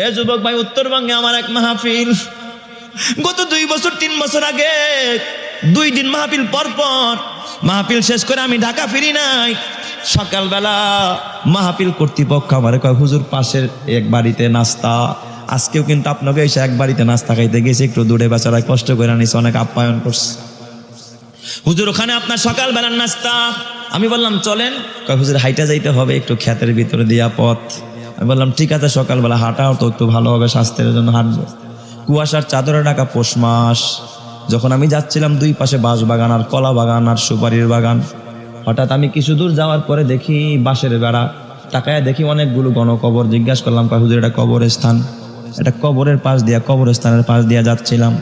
এ যুবক ভাই, উত্তরবঙ্গে আমার এক মাহফিল, গত 2 বছর 3 বছর আগে 2 দিন মাহফিল পর পর মাহফিল শেষ করে আমি ঢাকা ফিরি নাই। সকালবেলা মাহফিল কর্তৃপক্ষ আমার কয়, হুজুর পাশের এক বাড়িতে নাস্তা, আজকেও কিন্তু আপনাকে এসে এক বাড়িতে নাস্তা খাইতে গেছে, একটু দূরে বেচারা কষ্ট করে আনিস, অনেক আপ্যায়ন করছে। হুজুর ওখানে আপনার সকালবেলার নাস্তা। আমি বললাম চলেন। কয় হুজুর হাইটা যাইতে হবে, একটু ক্ষেতের ভিতরে দিয়া পথ। আমি বললাম ঠিক আছে, সকালবেলা হাঁটাও তো একটু ভালো হবে, স্বাস্থ্যের জন্য হাঁটবো। কুয়াশার চাদরে ঢাকা পৌষ মাস, যখন আমি যাচ্ছিলাম 2 পাশে বাঁশ বাগান আর কলা বাগান আর সুপারির বাগান। হঠাৎ আমি কিছু দূর যাওয়ার পরে দেখি বাঁশের বেড়া, তাকায় দেখি অনেকগুলো গণকবর। জিজ্ঞাসা করলাম, কয় হুজুর এটা কবরস্থান। এটা কবরের পাশ দিয়া, কবরস্থানের পাশ দিয়া যাচ্ছিলাম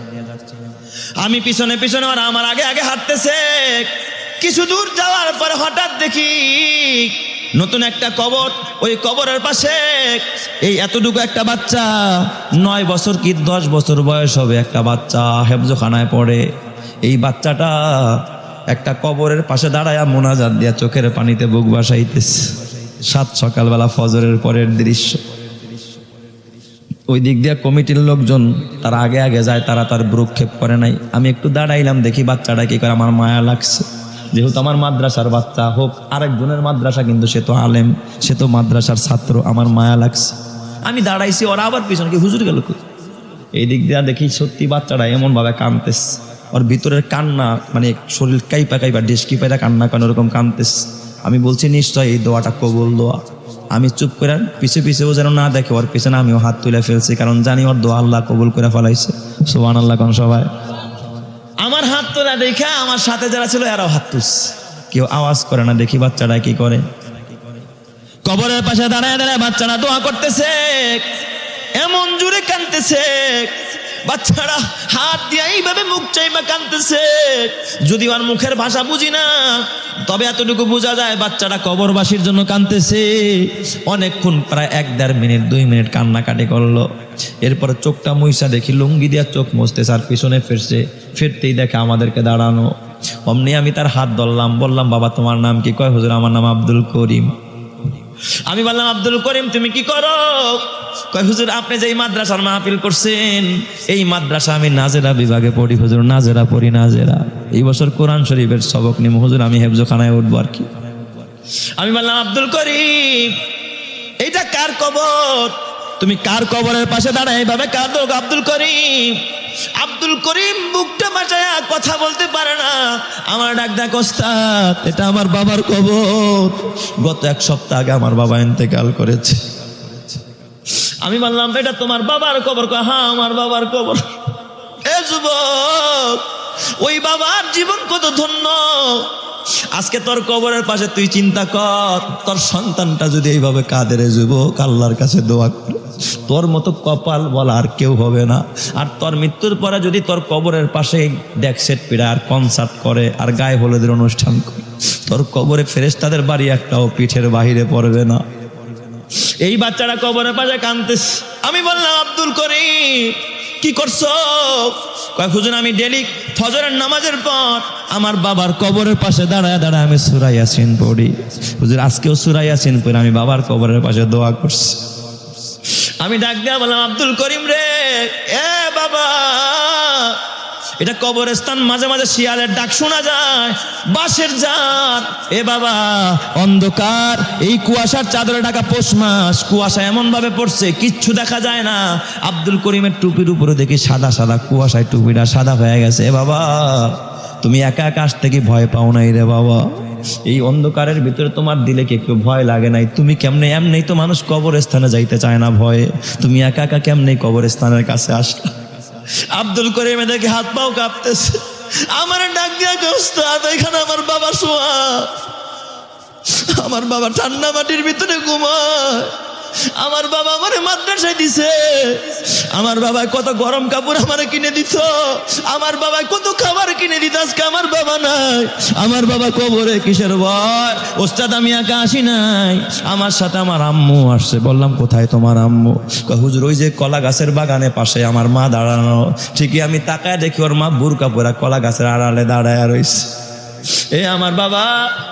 আমি, পিছনে পিছনে ওরা আমার আগে আগে হাঁটতেছে। কিছু দূর যাওয়ার পরে হঠাৎ দেখি নতুন একটা কবর, ওই কবরের পাশে এই এতটুকু একটা বাচ্চা, 9 বছর কি 10 বছর বয়স হবে, একটা বাচ্চা হেফজখানায় পড়ে। এই বাচ্চাটা একটা কবরের পাশে দাঁড়ায়া মোনাজাত দিয়া চোখের পানিতে বুক ভাসাইতেছে। 7 সকালবেলা ফজরের পরের দৃশ্য। ওই দিক দিয়ে কমিটির লোকজন তারা আগে আগে যায়, তারা তার ভ্রুক্ষেপ করে নাই। আমি একটু দাঁড়াইলাম, দেখি বাচ্চাটা কি করে, আমার মায়া লাগছে। যেহেতু আমার মাদ্রাসার বাচ্চা, হোক আরেকজনের মাদ্রাসা, কিন্তু সে তো আলেম, সে তো মাদ্রাসার ছাত্র, আমার মায়া লাগছে। আমি দাঁড়াইছি, ওরা আবার পিছনে কি হুজুর গেল। এই দিক দিয়ে দেখি সত্যি বাচ্চাটা এমন ভাবে কাঁদতেছে, ওর ভিতরের কান্না মানে শরীর কাইপা কাইপা ডেস্কি পাইরা কান্না কেন ওরকম কাঁদতেছে। আমি বলছি নিশ্চয় এই দোয়াটা কবুল দোয়া। আমি চুপ করে পিছে পিছেও যেন না দেখে, ওর পিছনে আমিও হাত তুলে ফেলছি, কারণ জানি ওর দোয়া আল্লাহ কবুল করে ফেলাইছে। সুবহানাল্লাহ কোন সবাই। আমার হাত তোলা দেখা আমার সাথে যারা ছিল এরাও হাত তুলছে, কেউ আওয়াজ করে না। দেখি বাচ্চাটা কি করে, কবরের পাশে দাঁড়ায় দাঁড়ায় বাচ্চারা দোয়া করতেছে, এমন জোরে কাঁদতেছে। বাচ্চারা হাত দিয়ে এইভাবে মুখ চাইবা কাঁদতেছে। যদি ওর মুখের ভাষা বুঝি না, তবে এতটুকু বোঝা যায় বাচ্চাটা কবরবাসীর জন্য কাঁদতেছে। অনেকক্ষণ, প্রায় 1-1.5 মিনিট 2 মিনিট কান্নাকাটি করলো। এরপর চোখটা মুইসা দেখি লুঙ্গি দিয়া চোখ মুছতেছে, আর পিছনে ফিরতেই দেখে আমাদেরকে দাঁড়ানো। অমনি আমি তার হাত ধরলাম, বললাম বাবা তোমার নাম কি? কয় হুজুর আমার নাম আব্দুল করিম। আমি বললাম আব্দুল করিম তুমি কি করো? কয় হুজুর আপনি যে মাদ্রাসার মাহফিল করছেন, এই মাদ্রাসা আমি নাজেরা বিভাগে পড়ি হুজুর, নাজেরা পড়ি, নাজেরা। এই বছর কোরআন শরীফের সবক নিব হুজুর, আমি হেফজখানায় উঠবো আর কি। আমি বললাম আব্দুল করিম এইটা কার কবর? তুমি কার কবরের পাশে দাঁড়ায় এইভাবে কাঁদো? আব্দুল করিম, আব্দুল করিম বুকটা বাঁচায়া কথা বলতে পারে না। আমার ডাক ডাক ওস্তাদ, এটা আমার বাবার কবর, গত 1 সপ্তাহ আগে আমার বাবা ইন্তেকাল করেছে। আমি বললাম এটা তোমার বাবার কবর? হ্যাঁ আমার বাবার কবর। এ যুবক, ওই বাবার জীবন কত ধন্য। আজকে তোর কবরের পাশে তুই চিন্তা কর, তোর সন্তানটা যদি এইভাবে কাঁদে রে যুবক, আল্লাহর কাছে দোয়া কর, তোর মতো কপাল বলা আর কেউ হবে না। আর তোর মৃত্যুর পরে যদি তোর কবরের পাশে ডেক সেট পিড়া আর কনসার্ট করে আর গায়ে হলুদের অনুষ্ঠান করে, তোর কবরে ফেরেশতাদের বাড়ি একটাও পিঠের বাহিরে পড়বে না। এই বাচ্চাটা কবরের পাশে কাঁদতেছে। আমি বললাম আব্দুল করিম কি করছো? কয় হুজুর আমি ডেলি ফজরের নামাজের পর আমার বাবার কবরের পাশে দাঁড়ায় দাঁড়ায় আমি সূরা ইয়াসিন পড়ি হুজুর, আজকেও সূরা ইয়াসিন পড়ে আমি বাবার কবরের পাশে দোয়া করছি। আমি ডাক দিয়া বললাম আব্দুল করিম রে, এ বাবা, এটা কবরস্থান, মাঝে মাঝে শিয়ালের ডাক শোনা যায়, বাঁশের জাত। এ বাবা অন্ধকার, এই কুয়াশার চাদরে ঢাকা পৌষ মাস, কুয়াশা এমন ভাবে পড়ছে কিচ্ছু দেখা যায় না। আব্দুল করিমের টুপির উপরে দেখি সাদা সাদা কুয়াশায় টুপিটা সাদা হয়ে গেছে। এ বাবা তুমি একা একা আসতে কি ভয় পাও নাই রে বাবা? এই অন্ধকারের ভিতরে তোমার দিলে কি একটু ভয় লাগে নাই? তুমি কেমনে, এমনি তো মানুষ কবরস্থানে যাইতে চায় না ভয়ে, তুমি একা একা কেমনে কবরস্থানের কাছে আসলা? আব্দুল করিম দেখে হাত পাও কাঁপতেছে। আমার ডাক দিয়া ওস্তাদ এখানে আমার বাবা শোয়া, আমার বাবা ঠান্ডা মাটির ভিতরে ঘুমায়, আমার বাবা আমারে মাদ্রাসায় দিছে, আমার বাবা কত গরম কাপড় আমারে কিনে দিত, আমার বাবা কত খাবার কিনে দিত, আজকে আমার বাবা নাই, আমার বাবা কবরে কিসের ভয়? ওস্তাদ আমি একা আসি নাই, আমার সাথে আমার আম্মু আসছে। বললাম কোথায় তোমার আম্মু? হুজুর ওই যে কলা গাছের বাগানে পাশে আমার মা দাঁড়ানো। ঠিকই আমি তাকায় দেখি ওর মা বুরকা পরা কলা গাছের আড়ালে দাঁড়ায় রইছে। এ আমার বাবা,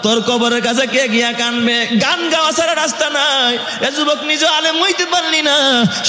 তোর কবরের কাছে কে গিয়া কানবে? গান গাওয়া ছাড়া রাস্তা নাই। এ যুবক, নিজে আলেম হইতে পারলি না,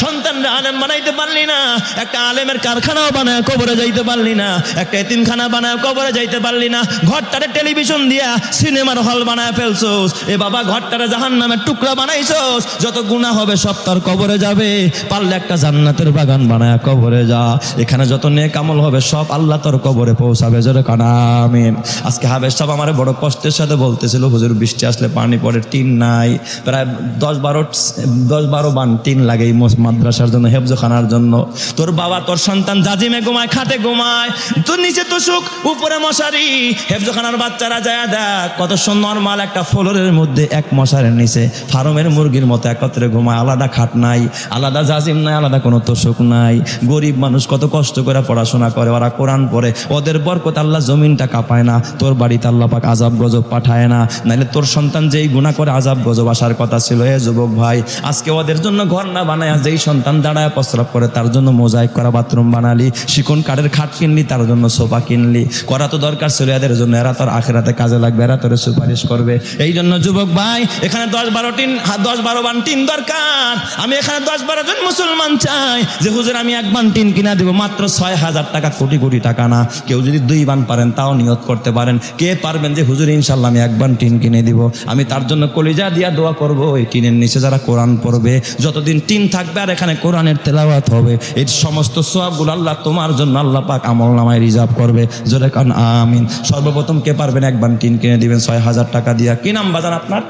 সন্তানরা আলেম বানাইতে পারলি না, একটা আলেমের কারখানাও বানায় কবরে যাইতে পারলি না, একটা এতিমখানা বানায় কবরে যাইতে পারলি না, ঘরটারে টেলিভিশন দিয়া সিনেমার হল বানায় ফেলছোস। এ বাবা, ঘরটারে জাহান্নামের টুকরা বানাইছোস। যত গুনাহ হবে সব তোর কবরে যাবে। পারলে একটা জান্নাতের বাগান বানায় কবরে যা। এখানে যত নেক আমল হবে সব আল্লাহ তোর কবরে পৌঁছাবে। জোরে কানা আমিন। আজকে হাবেজ সাহেব আমার বড় কষ্টের সাথে বলতেছিল, হুজুর বৃষ্টি আসলে পানি পড়ে, টিন নাই, প্রায় 10-12 বান টিন লাগে এই মাদ্রাসার জন্য, হেফজখানার জন্য। তোর বাবা, তোর সন্তান জাজিমে ঘুমায়, খাটে ঘুমায়, তোর নিচে তো সুখ, উপরে মশারি। হেফজখানার বাচ্চারা যায় দেখ কত নরমাল একটা ফ্লোরের মধ্যে এক মশারের নিচে ফার্মের মুরগির মতো একত্রে ঘুমায়। আলাদা খাট নাই, আলাদা জাজিম নাই, আলাদা কোনো তোষক নাই। গরিব মানুষ কত কষ্ট করে পড়াশোনা করে, ওরা কোরআন পড়ে, ওদের বরকত আল্লাহ জমিনটা কাঁপায় না। তোর বাড়িতে আল্লাহ পাক আযাব গজব পাঠায় না, নাইলে তোর সন্তান যেই গুনাহ করে আযাব গজব আসার কথা ছিল। এ যুবক ভাই, আজকে ওদের জন্য ঘর না বানায়, যেই সন্তান দাঁড়ায় প্রস্রাব করে তার জন্য মোজাইক করা বাথরুম বানালি, শিকন কাঠের খাট কিনলি, তার জন্য সোফা কিনলি। করা তো দরকার ছিল এদের জন্য, এরা তোর আখিরাতে কাজে লাগবে, এরা তোর সুপারিশ করবে। এই জন্য যুবক ভাই, এখানে 10-12 বান টিন দরকার। আমি এখানে 10-12 জন মুসলমান চাই যে হুজুর আমি 1 বান টিন কিনা দিব, মাত্র 6,000 টাকা, কোটি কোটি টাকা না। কেউ যদি 2 বান পারেন তাও নিয়ত করতে পারেন। কে পারবেন যে হুজুর ইনশাল্লাহ আমি 1 বান টিন কিনে দিব? আমি তার জন্য কলিজা দিয়া দোয়া করব। এই টিনের নিচে যারা কোরআন পড়বে, যতদিন টিন থাকবে আর এখানে কোরআনের তেলাওয়াত হবে, এই সমস্ত সওয়াবগুলো আল্লাহ তোমার জন্য আল্লাহ পাক আমলনামায় রিজার্ভ করবে। জোরে কান আমিন। সর্বপ্রথম কে পারবেন 1 বান টিন কিনে দিবেন 6,000 টাকা দিয়া? কি নাম বাজান আপনার?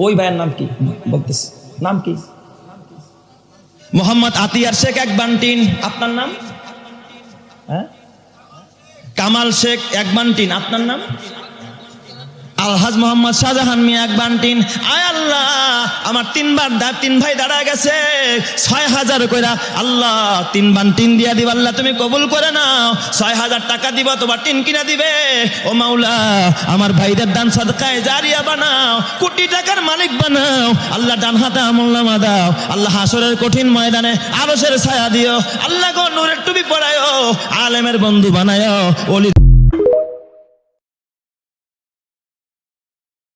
ওই ভাইয়ের নাম কি বলতেছে? নাম কি? মোহাম্মদ আতিয়ার শেখ 1 বান টিন। আপনার নাম? হ্যাঁ, কামাল শেখ 1 বান টিন। আপনার নাম? আলহাজ মোহাম্মদ শাহজাহান মিয়া 1 বান টিন। আয় আল্লাহ, আমার 3 ভাই দাঁড়া গেছে, 6,000 কইরা। আল্লাহ 3 বান টিন দিয়া দিব, আল্লাহ তুমি কবুল করে নাও। 6,000 টাকা দিব, তোমার টিন কিনা দিবে। ও মাওলা, আমার ভাইদের দান সাদকায়ে জারিয়া বানাও, কোটি টাকার মালিক বানাও। আল্লাহ ডান হাতে আমলনামা দাও। আল্লাহ হাসরের কঠিন ময়দানে আরশের ছায়া দিও। আল্লাহ গো নূরের টুপি পরায়ও, আলেমের বন্ধু বানায়ও, ওলি